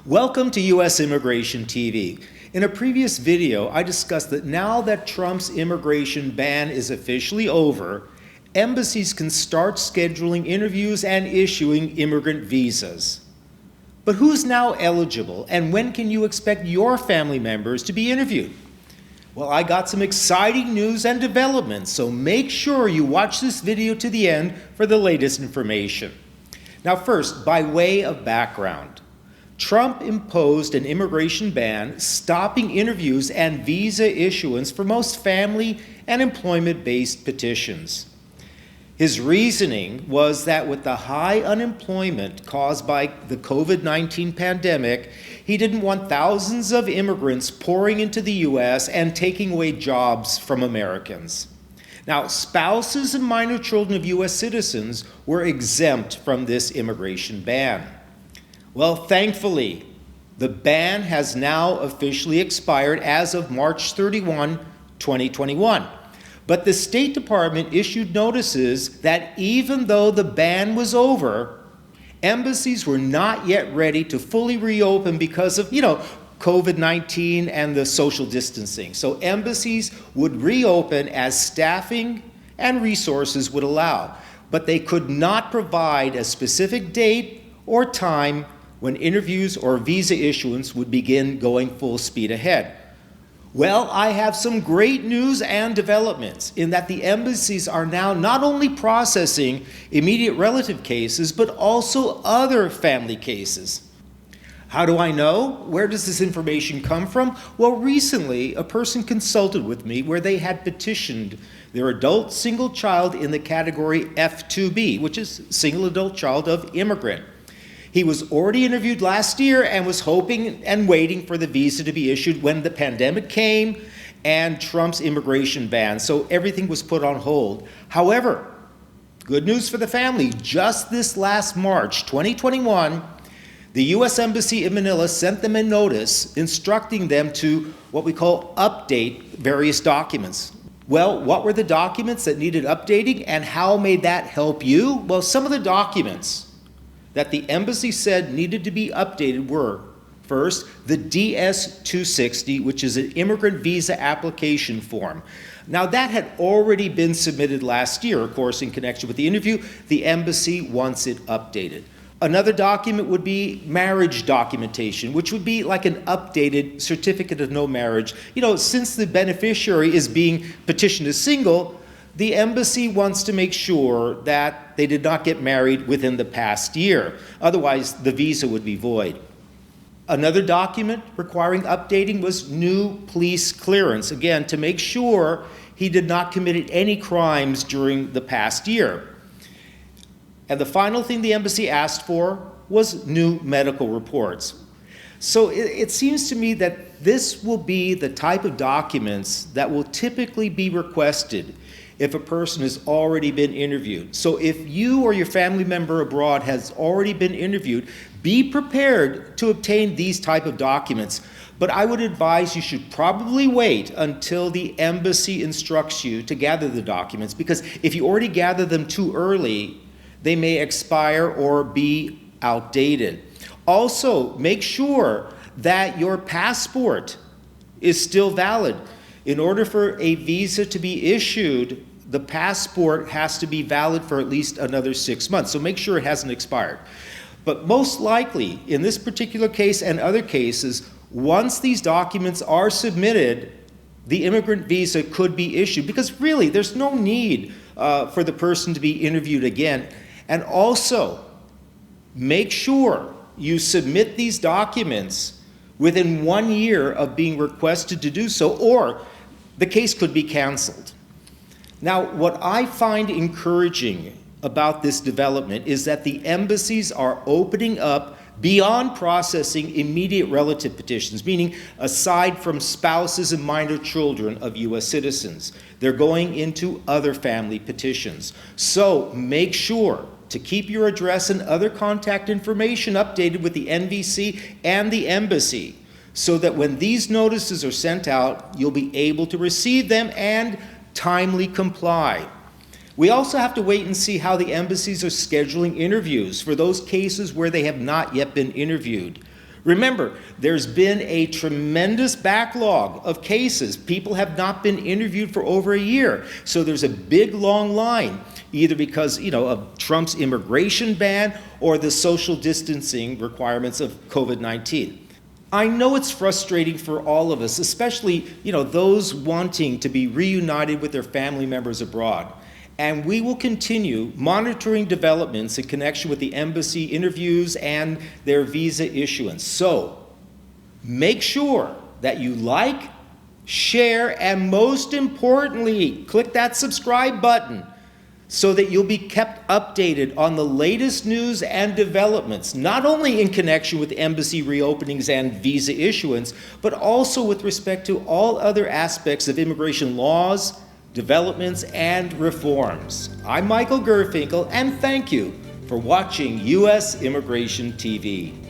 Welcome to U.S. Immigration TV. In a previous video, I discussed that now that Trump's immigration ban is officially over, embassies can start scheduling interviews and issuing immigrant visas. But who's now eligible, and when can you expect your family members to be interviewed? Well, I got some exciting news and developments, so make sure you watch this video to the end for the latest information. Now first, by way of background, Trump imposed an immigration ban, stopping interviews and visa issuance for most family and employment-based petitions. His reasoning was that with the high unemployment caused by the COVID-19 pandemic, he didn't want thousands of immigrants pouring into the U.S. and taking away jobs from Americans. Now, spouses and minor children of U.S. citizens were exempt from this immigration ban. Well, thankfully, the ban has now officially expired as of March 31, 2021. But the State Department issued notices that even though the ban was over, embassies were not yet ready to fully reopen because of, COVID-19 and the social distancing. So embassies would reopen as staffing and resources would allow, but they could not provide a specific date or time when interviews or visa issuance would begin going full speed ahead. Well, I have some great news and developments in that the embassies are now not only processing immediate relative cases, but also other family cases. How do I know? Where does this information come from? Well, recently, a person consulted with me where they had petitioned their adult single child in the category F2B, which is single adult child of immigrant. He was already interviewed last year and was hoping and waiting for the visa to be issued when the pandemic came and Trump's immigration ban, so everything was put on hold. However, good news for the family, just this last March 2021, the U.S. Embassy in Manila sent them a notice instructing them to what we call update various documents. Well, what were the documents that needed updating and how may that help you? Well, some of the documents that the embassy said needed to be updated were, first, the DS-260, which is an immigrant visa application form. Now that had already been submitted last year, of course, in connection with the interview. The embassy wants it updated. Another document would be marriage documentation, which would be like an updated certificate of no marriage. Since the beneficiary is being petitioned as single, the embassy wants to make sure that they did not get married within the past year. Otherwise, the visa would be void. Another document requiring updating was new police clearance, again, to make sure he did not commit any crimes during the past year. And the final thing the embassy asked for was new medical reports. So it seems to me that this will be the type of documents that will typically be requested if a person has already been interviewed. So if you or your family member abroad has already been interviewed, be prepared to obtain these type of documents. But I would advise you should probably wait until the embassy instructs you to gather the documents, because if you already gather them too early, they may expire or be outdated. Also, make sure that your passport is still valid. In order for a visa to be issued, the passport has to be valid for at least another 6 months, so make sure it hasn't expired. But most likely, in this particular case and other cases, once these documents are submitted, the immigrant visa could be issued, because really there's no need for the person to be interviewed again. And also, make sure you submit these documents within 1 year of being requested to do so, or the case could be canceled. Now, what I find encouraging about this development is that the embassies are opening up beyond processing immediate relative petitions, meaning aside from spouses and minor children of U.S. citizens. They're going into other family petitions. So make sure to keep your address and other contact information updated with the NVC and the embassy, so that when these notices are sent out, you'll be able to receive them and timely comply. We also have to wait and see how the embassies are scheduling interviews for those cases where they have not yet been interviewed. Remember, there's been a tremendous backlog of cases. People have not been interviewed for over a year. So there's a big, long line, either because, of Trump's immigration ban or the social distancing requirements of COVID-19. I know it's frustrating for all of us, especially, those wanting to be reunited with their family members abroad. And we will continue monitoring developments in connection with the embassy interviews and their visa issuance. So make sure that you like, share, and most importantly, click that subscribe button so that you'll be kept updated on the latest news and developments, not only in connection with embassy reopenings and visa issuance, but also with respect to all other aspects of immigration laws, developments, and reforms. I'm Michael Gurfinkel, and thank you for watching U.S. Immigration TV.